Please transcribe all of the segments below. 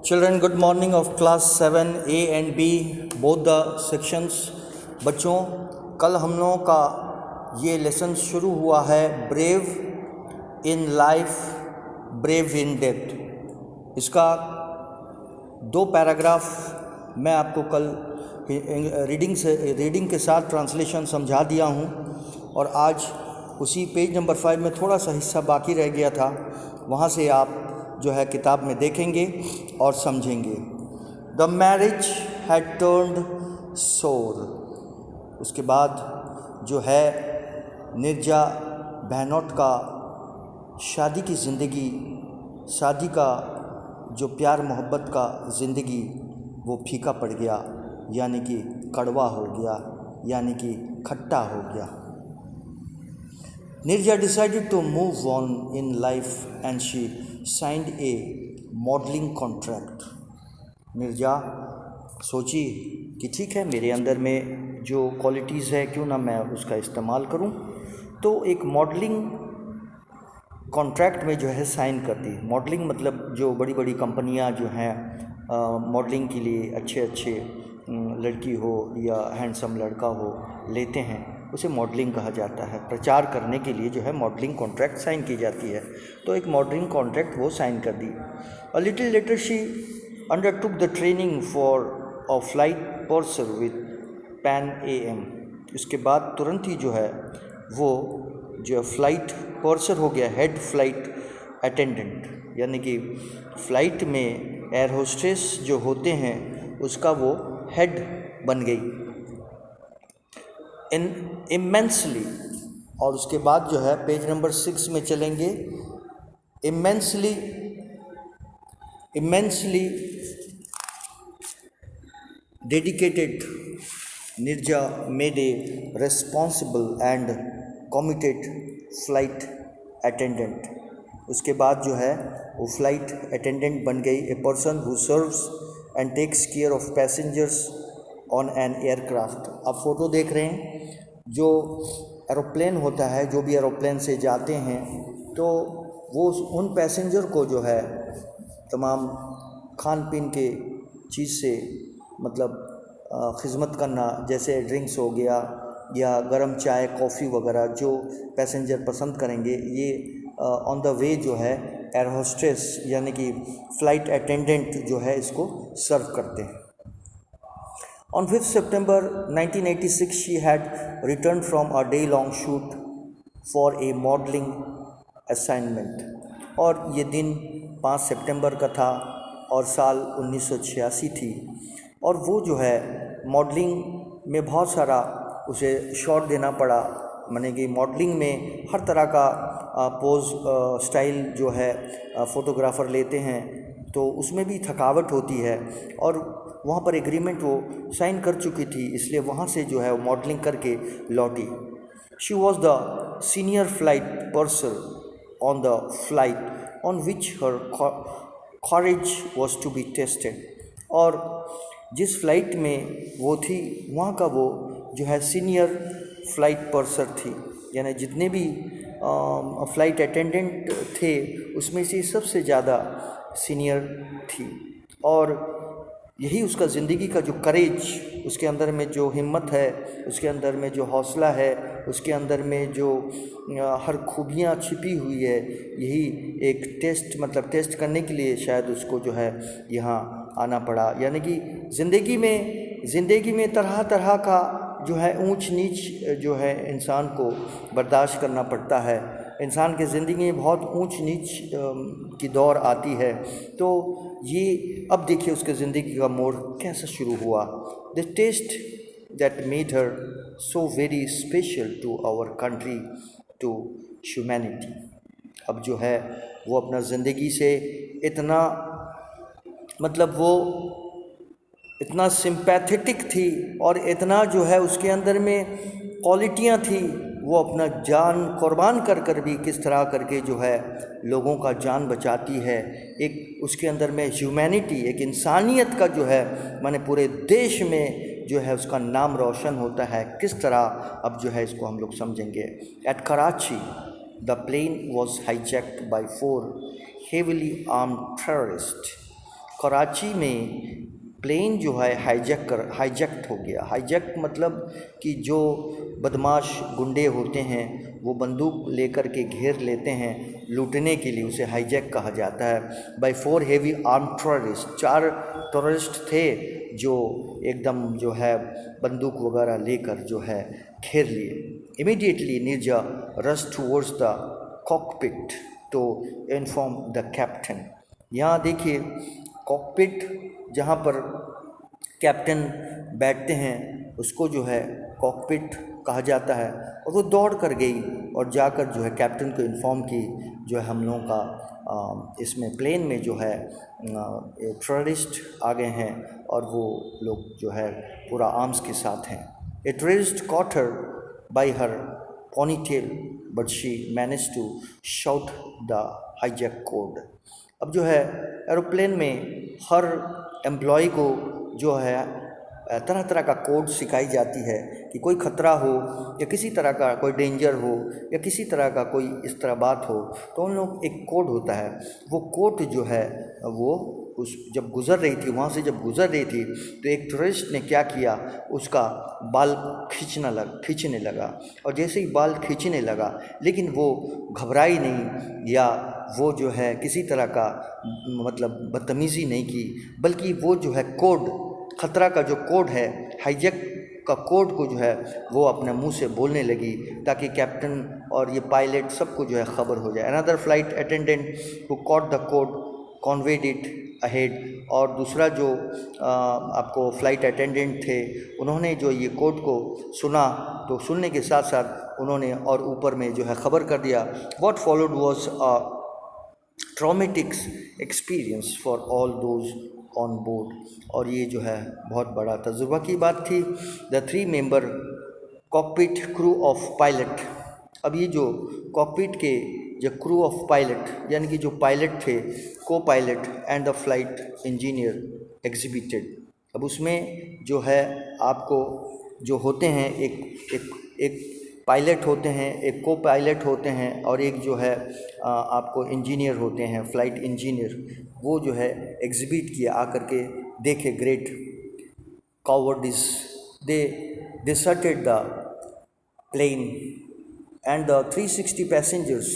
Children, good morning of class 7A and B, both the sections. बच्चों, कल हम लोगों का ये लेसन शुरू हुआ है brave in life brave in death. इसका 2 पैराग्राफ मैं आपको कल रीडिंग के साथ ट्रांसलेशन समझा दिया हूँ और आज उसी पेज नंबर 5 में थोड़ा सा हिस्सा बाकी रह गया था, वहाँ से आप जो है किताब में देखेंगे और समझेंगे। द मैरिज हैड टर्न्ड सोर। उसके बाद जो है निर्जा बहनोट का शादी की ज़िंदगी, शादी का जो प्यार मोहब्बत का ज़िंदगी वो फीका पड़ गया, यानी कि कड़वा हो गया, यानी कि खट्टा हो गया। Nirja decided to move on in life and she signed a modeling contract. Nirja सोची कि ठीक है, मेरे अंदर में जो क्वालिटीज़ है क्यों ना मैं उसका इस्तेमाल करूं, तो एक मॉडलिंग कॉन्ट्रैक्ट में जो है साइन कर दी। मॉडलिंग मतलब जो बड़ी बड़ी कंपनियां जो हैं मॉडलिंग के लिए अच्छे लड़की हो या हैंडसम लड़का हो लेते हैं, उसे मॉडलिंग कहा जाता है। प्रचार करने के लिए जो है मॉडलिंग कॉन्ट्रैक्ट साइन की जाती है, तो एक मॉडलिंग कॉन्ट्रैक्ट वो साइन कर दी। A little later she undertook the training for a flight purser with Pan AM। उसके बाद तुरंत ही जो है वो जो फ्लाइट पर्सर हो गया हेड फ्लाइट अटेंडेंट, यानी कि फ़्लाइट में एयर होस्टेस जो होते हैं उसका वो हेड बन गई। इन इमेंसली, और उसके बाद जो है पेज नंबर 6 में चलेंगे। Immensely dedicated Neerja made a responsible and committed flight attendant. उसके बाद जो है वो फ्लाइट अटेंडेंट बन गई। A person who serves and takes care of passengers on an aircraft. आप फ़ोटो देख रहे हैं, जो एरोप्लेन होता है, जो भी एरोप्लेन से जाते हैं तो वो उन पैसेंजर को जो है तमाम खान पीन के चीज़ से मतलब खिदमत करना, जैसे ड्रिंक्स हो गया या गर्म चाय कॉफ़ी वगैरह जो पैसेंजर पसंद करेंगे, ये ऑन द वे जो है एयर होस्टेस यानी कि फ़्लाइट अटेंडेंट जो है इसको सर्व करते हैं। On 5th September 1986, she had returned from a day-long shoot for a modeling assignment. और ये दिन 5 सितंबर का था और साल 1986 थी, और वो जो है मॉडलिंग में बहुत सारा उसे शॉट देना पड़ा। माने कि मॉडलिंग में हर तरह का पोज स्टाइल जो है फ़ोटोग्राफ़र लेते हैं, तो उसमें भी थकावट होती है, और वहाँ पर एग्रीमेंट वो साइन कर चुकी थी, इसलिए वहाँ से जो है वो मॉडलिंग करके लौटी। She was the senior flight person on the flight on which her courage was to be tested. और जिस फ्लाइट में वो थी वहाँ का वो जो है सीनियर फ्लाइट पर्सन थी, यानी जितने भी फ़्लाइट अटेंडेंट थे उसमें से सबसे ज़्यादा सीनियर थी। और यही उसका ज़िंदगी का जो करेज, उसके अंदर में जो हिम्मत है, उसके अंदर में जो हौसला है, उसके अंदर में जो हर खूबियाँ छिपी हुई है, यही एक टेस्ट करने के लिए शायद उसको जो है यहाँ आना पड़ा। यानी कि ज़िंदगी में तरह तरह का जो है ऊंच नीच जो है इंसान को बर्दाश्त करना पड़ता है। इंसान की ज़िंदगी में बहुत ऊंच नीच की दौर आती है, तो ये अब देखिए उसके ज़िंदगी का मोड़ कैसा शुरू हुआ। The test that made her so very special to our country, to humanity. अब जो है वो अपना ज़िंदगी से इतना मतलब वो इतना सिंपैथेटिक थी और इतना जो है उसके अंदर में क्वालिटियाँ थी, वो अपना जान कुर्बान कर भी किस तरह करके जो है लोगों का जान बचाती है। एक उसके अंदर में ह्यूमैनिटी, एक इंसानियत का जो है माने पूरे देश में जो है उसका नाम रोशन होता है। किस तरह अब जो है इसको हम लोग समझेंगे। At Karachi the plane was hijacked by 4 heavily armed terrorists Karachi में प्लेन जो है हाईजैक्ट हो गया। हाईजैक मतलब कि जो बदमाश गुंडे होते हैं वो बंदूक लेकर के घेर लेते हैं लूटने के लिए, उसे हाईजैक कहा जाता है। By 4 heavy arm terrorist, 4 terrorist थे जो एकदम जो है बंदूक वगैरह लेकर जो है घेर लिए। Immediately Neerja rush towards the cockpit to inform the captain. यहाँ देखिए कॉकपिट जहाँ पर कैप्टन बैठते हैं उसको जो है कॉकपिट कहा जाता है। और वो दौड़ कर गई और जाकर जो है कैप्टन को इन्फॉर्म की जो है हम लोगों का इसमें प्लेन में जो है टेररिस्ट आ गए हैं और वो लोग जो है पूरा आर्म्स के साथ हैं। A terrorist caught her by her ponytail but she managed to shout the hijack code। अब जो है एरोप्लेन में हर एम्प्लॉय को जो है तरह तरह का कोड सिखाई जाती है कि कोई ख़तरा हो या किसी तरह का कोई डेंजर हो या किसी तरह का कोई इस तरह बात हो तो उन लोग एक कोड होता है। वो कोड जो है वो उस जब गुज़र रही थी वहाँ से जब गुज़र रही थी तो एक टूरिस्ट ने क्या किया, उसका बाल खींचने लगा और जैसे ही बाल खींचने लगा लेकिन वो घबराई नहीं या वो जो है किसी तरह का मतलब बदतमीज़ी नहीं की, बल्कि वो जो है कोड ख़तरा का जो कोड है हाईजैक का कोड को जो है वो अपने मुंह से बोलने लगी ताकि कैप्टन और ये पायलट सबको जो है ख़बर हो जाए। Another flight attendant who caught the code conveyed it ahead. और दूसरा जो आपको फ़्लाइट अटेंडेंट थे उन्होंने जो ये कोड को सुना तो सुनने के साथ साथ उन्होंने और ऊपर में जो है ख़बर कर दिया। What followed was a traumatic experience for all those on board. और ये जो है बहुत बड़ा तजुर्बा की बात थी। The 3 member cockpit crew of pilot. अब ये जो कॉकपिट के जो क्रू ऑफ पायलट यानी कि जो पायलट थे, को pilot and the flight engineer exhibited. अब उसमें जो है आपको जो होते हैं एक पायलट होते हैं, एक को पायलट होते हैं और एक जो है आपको इंजीनियर होते हैं, फ़्लाइट इंजीनियर। वो जो है एग्जिबिट किए आकर के देखे great cowardice they deserted the plane and the 360 passengers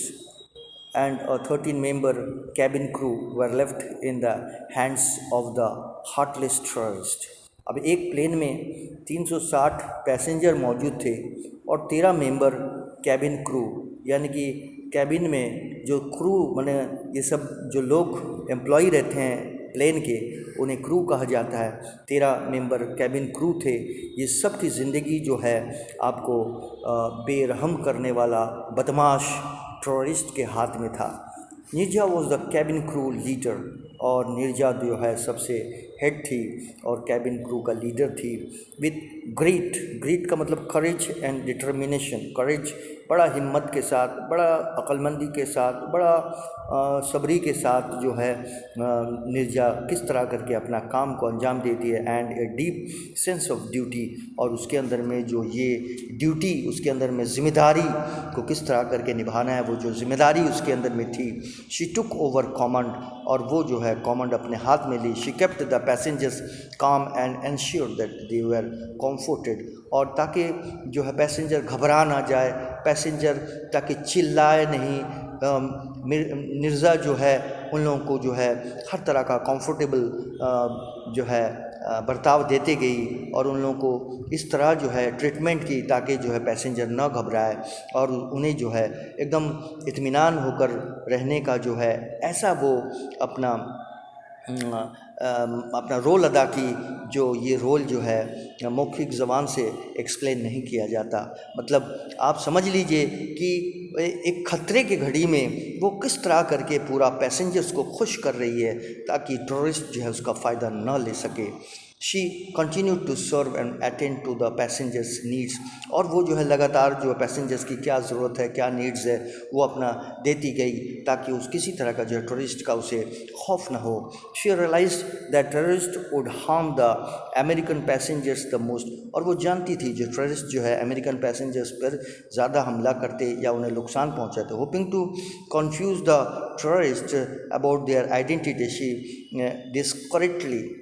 and a 13-member cabin crew were left in the hands of the heartless terrorist। अब एक प्लेन में 360 पैसेंजर मौजूद थे और 13 मेंबर कैबिन क्रू यानी कि कैबिन में जो क्रू माने ये सब जो लोग एम्प्लॉई रहते हैं प्लेन के उन्हें क्रू कहा जाता है। 13 मेंबर कैबिन क्रू थे। ये सब की ज़िंदगी जो है आपको बेरहम करने वाला बदमाश टेररिस्ट के हाथ में था। Neerja was the cabin crew leader और नीरजा जो है सबसे हेड थी और कैबिन क्रू का लीडर थी। विथ ग्रेट का मतलब करेज एंड डिटर्मिनेशन। करेज बड़ा हिम्मत के साथ, बड़ा अक्लमंदी के साथ, बड़ा सबरी के साथ जो है नीरजा किस तरह करके अपना काम को अंजाम देती है। And a deep sense of duty और उसके अंदर में जो ये ड्यूटी उसके अंदर में ज़िम्मेदारी को किस तरह करके निभाना है, वो जो ज़िम्मेदारी उसके अंदर में थी। शी टुक ओवर कमांड और वो जो है कमांड अपने हाथ में ली। शी केप्ट द पैसेंजर्स काम and ensure that they were comforted. और ताकि जो है पैसेंजर घबरा ना जाए, पैसेंजर ताकि चिल्लाए नहीं। नीरजा जो है उन लोगों को जो है हर तरह का कंफर्टेबल जो है बर्ताव देते गई और उन लोगों को इस तरह जो है ट्रीटमेंट की ताकि जो है पैसेंजर न घबराए और उन्हें जो है एकदम इत्मीनान होकर रहने का जो है ऐसा वो अपना रोल अदा की, जो ये रोल जो है मौखिक ज़बान से एक्सप्लेन नहीं किया जाता। मतलब आप समझ लीजिए कि एक ख़तरे की घड़ी में वो किस तरह करके पूरा पैसेंजर्स को खुश कर रही है ताकि टूरिस्ट जो है उसका फ़ायदा न ले सके। She continued to serve and attend to the passengers needs. और वो जो है लगातार जो पैसेंजर्स की क्या ज़रूरत है, क्या नीड्स है, वो अपना देती गई ताकि उस किसी तरह का जो है टूरिस्ट का उसे खौफ ना हो। She realise that terrorist would harm the American passengers the most. और वो जानती थी जो टूरिस्ट जो है अमेरिकन पैसेंजर्स पर ज़्यादा हमला करते या उन्हें नुकसान पहुँचाते। Hoping to confuse the terrorists about their identity. Discreetly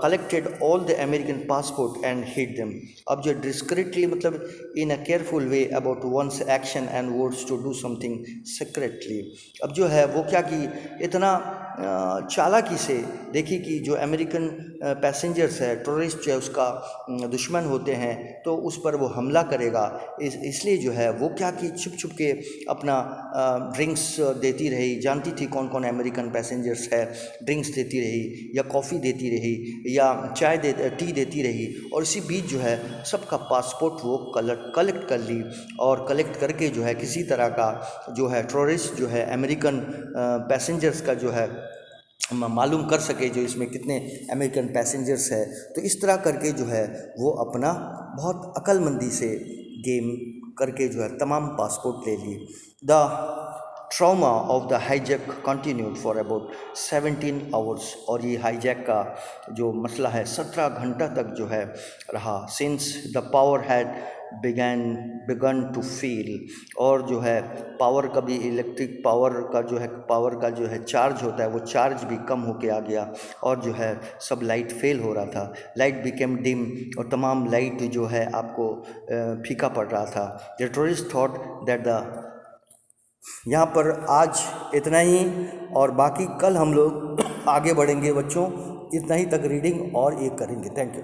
collected all the American passport and hid them. अब जो discreetly मतलब in a careful way about one's action and words to do something secretly. अब जो है वो क्या कि इतना चालाकी से देखिए कि जो अमेरिकन पैसेंजर्स है, टूरिस्ट जो है उसका दुश्मन होते हैं तो उस पर वो हमला करेगा। इसलिए जो है वो क्या कि छुप छुप के अपना ड्रिंक्स देती रही, जानती थी कौन कौन अमेरिकन पैसेंजर्स है, ड्रिंक्स देती रही या कॉफ़ी देती रही या टी देती रही, और इसी बीच जो है सबका पासपोर्ट वो कलेक्ट कर ली, और कलेक्ट करके जो है किसी तरह का जो है टूरिस्ट जो है अमेरिकन पैसेंजर्स का जो है मालूम कर सके जो इसमें कितने अमेरिकन पैसेंजर्स है। तो इस तरह करके जो है वो अपना बहुत अक्लमंदी से गेम करके जो है तमाम पासपोर्ट ले लिए। The trauma of the hijack continued for about 17 hours, और ये हाईजैक का जो मसला है 17 घंटा तक जो है रहा। Since the power had begun to feel, और जो है पावर का भी, इलेक्ट्रिक पावर का जो है चार्ज होता है वो चार्ज भी कम होके आ गया, और जो है सब लाइट फेल हो रहा था, लाइट बिकेम डिम, और तमाम लाइट जो है आपको फीका पड़ रहा था। The tourist thought that the यहाँ पर आज इतना ही, और बाकी कल हम लोग आगे बढ़ेंगे बच्चों, इतना ही तक रीडिंग और ये करेंगे। Thank you.